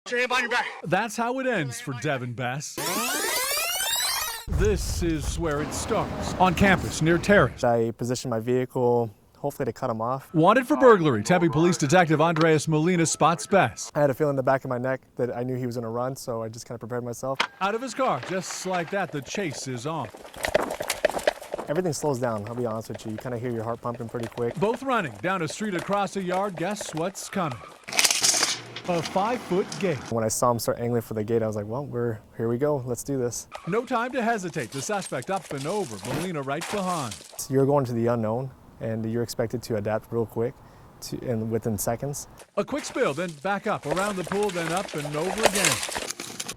Stay up on your back. That's how it ends for Devin Bess. This is where it starts, on campus near Terrace. I positioned my vehicle, hopefully to cut him off. Wanted for burglary, Tempe Police Detective Andreas Molina spots Bess. I had a feeling in the back of my neck that I knew he was going to run, so I just kind of prepared myself. Out of his car, just like that, the chase is on. Everything slows down, I'll be honest with you. You kind of hear your heart pumping pretty quick. Both running down a street across a yard. Guess what's coming? A 5-foot gate. When I saw him start angling for the gate, I was like, well, here we go. Let's do this. No time to hesitate. The suspect up and over. Molina right behind. So you're going to the unknown, and you're expected to adapt real quick and within seconds. A quick spill, then back up, around the pool, then up and over again.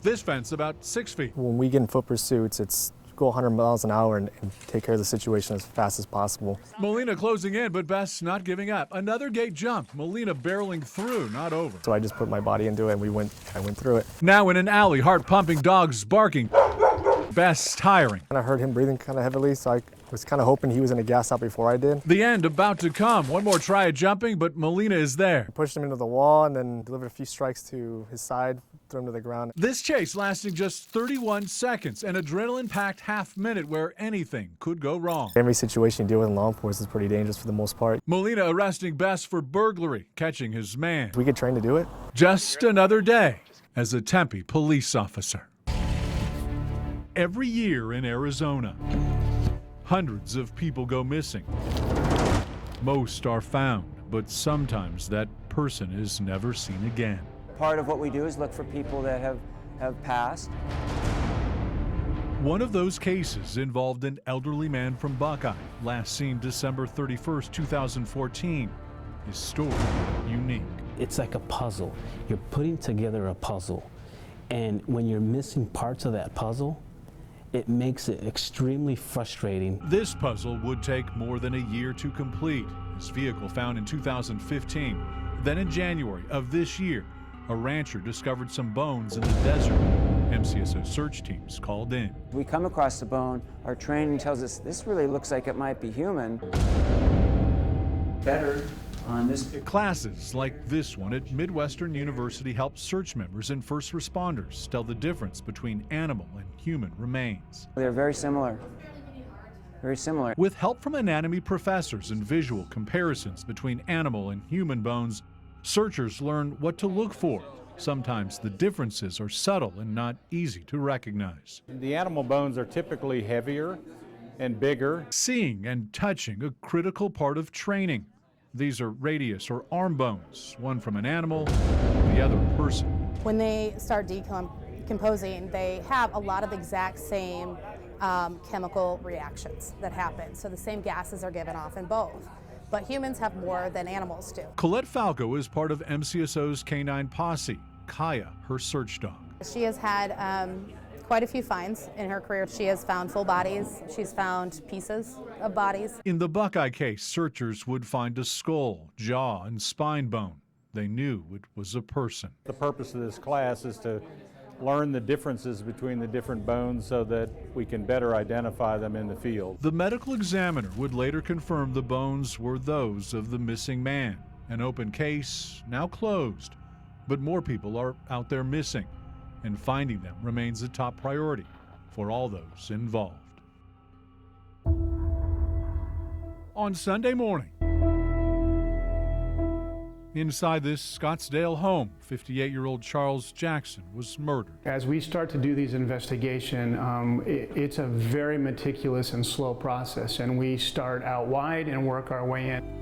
This fence about 6 feet. When we get in foot pursuits, it's go 100 miles an hour and take care of the situation as fast as possible. Molina closing in, but Bess not giving up. Another gate jump. Molina barreling through, not over. So I just put my body into it, and I went through it. Now in an alley, heart pumping, dogs barking. Bess tiring. And I heard him breathing kind of heavily, so I was kind of hoping he was going to gas out before I did. The end about to come. One more try at jumping, but Molina is there. I pushed him into the wall and then delivered a few strikes to his side, threw him to the ground. This chase lasting just 31 seconds, an adrenaline-packed half-minute where anything could go wrong. Every situation you deal with in law enforcement is pretty dangerous for the most part. Molina arresting Bess for burglary, catching his man. We get trained to do it. Just another day as a Tempe police officer. Every year in Arizona, hundreds of people go missing. Most are found, but sometimes that person is never seen again. Part of what we do is look for people that have passed. One of those cases involved an elderly man from Buckeye, last seen December 31st, 2014. His story unique. It's like a puzzle. You're putting together a puzzle, and when you're missing parts of that puzzle, it makes it extremely frustrating. This puzzle would take more than a year to complete. His vehicle found in 2015. Then in January of this year, a rancher discovered some bones in the desert. MCSO search teams called in. We come across the bone, our training tells us this really looks like it might be human. Better on this. Classes like this one at Midwestern University help search members and first responders tell the difference between animal and human remains. They're very similar. Very similar. With help from anatomy professors and visual comparisons between animal and human bones, searchers learn what to look for. Sometimes the differences are subtle and not easy to recognize. The animal bones are typically heavier and bigger. Seeing and touching, a critical part of training. These are radius or arm bones, one from an animal, the other a person. When they start decomposing, they have a lot of the exact same chemical reactions that happen. So the same gases are given off in both. But humans have more than animals do. Colette Falco is part of MCSO's Canine Posse. Kaya, her search dog. She has had quite a few finds in her career. She has found full bodies. She's found pieces of bodies. In the Buckeye case, searchers would find a skull, jaw, and spine bone. They knew it was a person. The purpose of this class is to learn the differences between the different bones so that we can better identify them in the field. The medical examiner would later confirm the bones were those of the missing man. An open case, now closed. But more people are out there missing, and finding them remains a top priority for all those involved. On Sunday morning, inside this Scottsdale home, 58-year-old Charles Jackson was murdered. As we start to do these investigations, it's a very meticulous and slow process, and we start out wide and work our way in.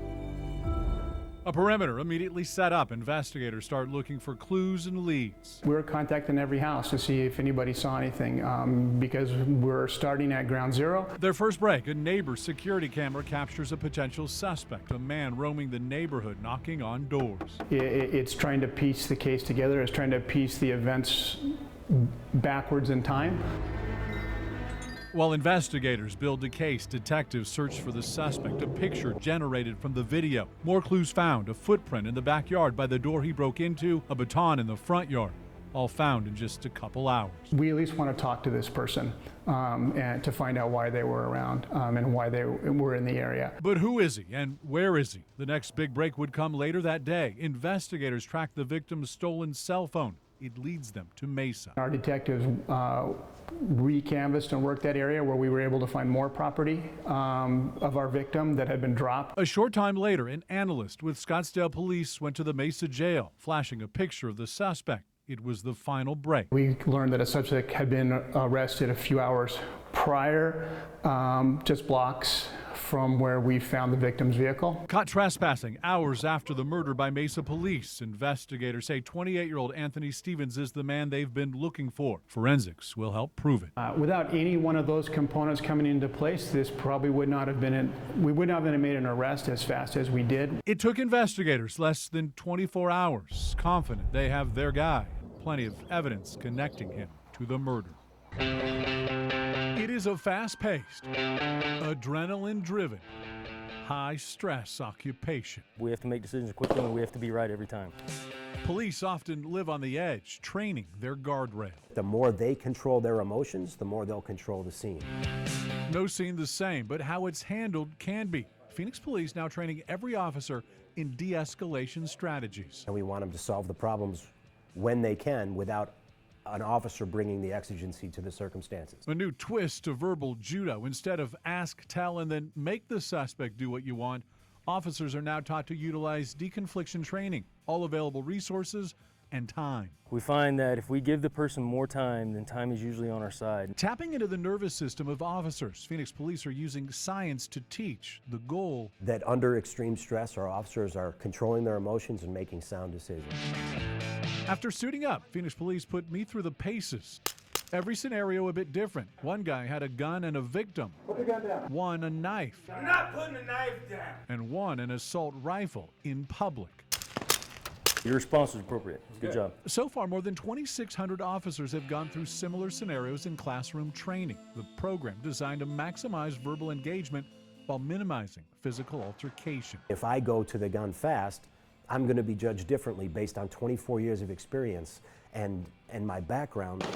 A perimeter immediately set up. Investigators start looking for clues and leads. We're contacting every house to see if anybody saw anything because we're starting at ground zero. Their first break, a neighbor's security camera captures a potential suspect, a man roaming the neighborhood knocking on doors. It's trying to piece the case together. It's trying to piece the events backwards in time. While investigators build a case, detectives search for the suspect, a picture generated from the video. More clues found, a footprint in the backyard by the door he broke into, a baton in the front yard, all found in just a couple hours. We at least want to talk to this person and to find out why they were around and why they were in the area. But who is he and where is he? The next big break would come later that day. Investigators tracked the victim's stolen cell phone. it leads them to Mesa. Our detectives re-canvassed and worked that area where we were able to find more property of our victim that had been dropped. A short time later, an analyst with Scottsdale Police went to the Mesa jail, flashing a picture of the suspect. It was the final break. We learned that a suspect had been arrested a few hours prior, just blocks from where we found the victim's vehicle. Caught trespassing hours after the murder by Mesa police. Investigators say 28-year-old Anthony Stevens is the man they've been looking for. Forensics will help prove it. Without any one of those components coming into place, this probably would not have been, we would not have made an arrest as fast as we did. It took investigators less than 24 hours, confident they have their guy. Plenty of evidence connecting him to the murder. It is a fast-paced, adrenaline-driven, high-stress occupation. We have to make decisions quickly and we have to be right every time. Police often live on the edge, training their guardrail. The more they control their emotions, the more they'll control the scene. No scene the same, but how it's handled can be. Phoenix Police now training every officer in de-escalation strategies. And we want them to solve the problems when they can without an officer bringing the exigency to the circumstances. A new twist to verbal judo. Instead of ask, tell, and then make the suspect do what you want, officers are now taught to utilize deconfliction training, all available resources and time. We find that if we give the person more time, then time is usually on our side. Tapping into the nervous system of officers, Phoenix Police are using science to teach. The goal, That under extreme stress, our officers are controlling their emotions and making sound decisions. after suiting up, Phoenix Police put me through the paces. Every scenario a bit different. One guy had a gun and a victim. Put the gun down. One a knife. I'm not putting the knife down. And one an assault rifle in public. Your response was appropriate. Good job. So far, more than 2,600 officers have gone through similar scenarios in classroom training. The program designed to maximize verbal engagement while minimizing physical altercation. If I go to the gun fast, I'm going to be judged differently based on 24 years of experience and my background.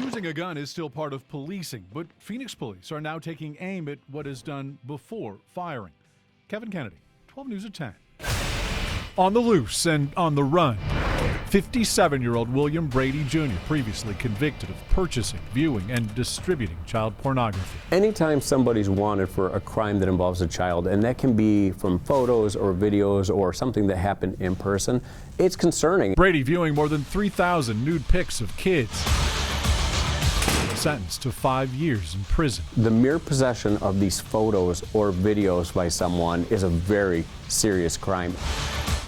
Using a gun is still part of policing, but Phoenix Police are now taking aim at what is done before firing. Kevin Kennedy, 12 News at 10. On the loose and on the run, 57-year-old William Brady Jr., previously convicted of purchasing, viewing, and distributing child pornography. Anytime somebody's wanted for a crime that involves a child, and that can be from photos or videos or something that happened in person, it's concerning. Brady viewing more than 3,000 nude pics of kids. Sentenced to 5 years in prison. The mere possession of these photos or videos by someone is a very serious crime.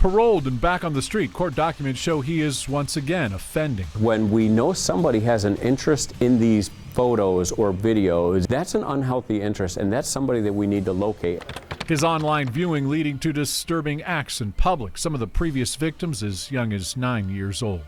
Paroled and back on the street, court documents show he is once again offending. When we know somebody has an interest in these photos or videos, that's an unhealthy interest, and that's somebody that we need to locate. His online viewing leading to disturbing acts in public. Some of the previous victims as young as 9 years old.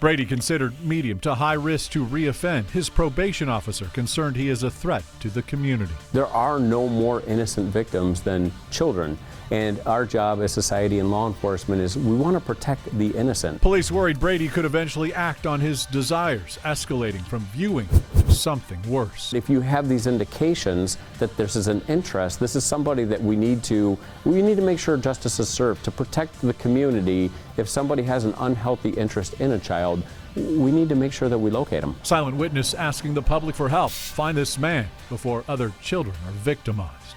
Brady considered medium to high risk to reoffend. His probation officer concerned he is a threat to the community. There are no more innocent victims than children. And our job as society and law enforcement is we want to protect the innocent. Police worried Brady could eventually act on his desires, escalating from viewing to something worse. If you have these indications that this is an interest, this is somebody that we need to make sure justice is served to protect the community. If somebody has an unhealthy interest in a child, we need to make sure that we locate them. Silent witness asking the public for help. Find this man before other children are victimized.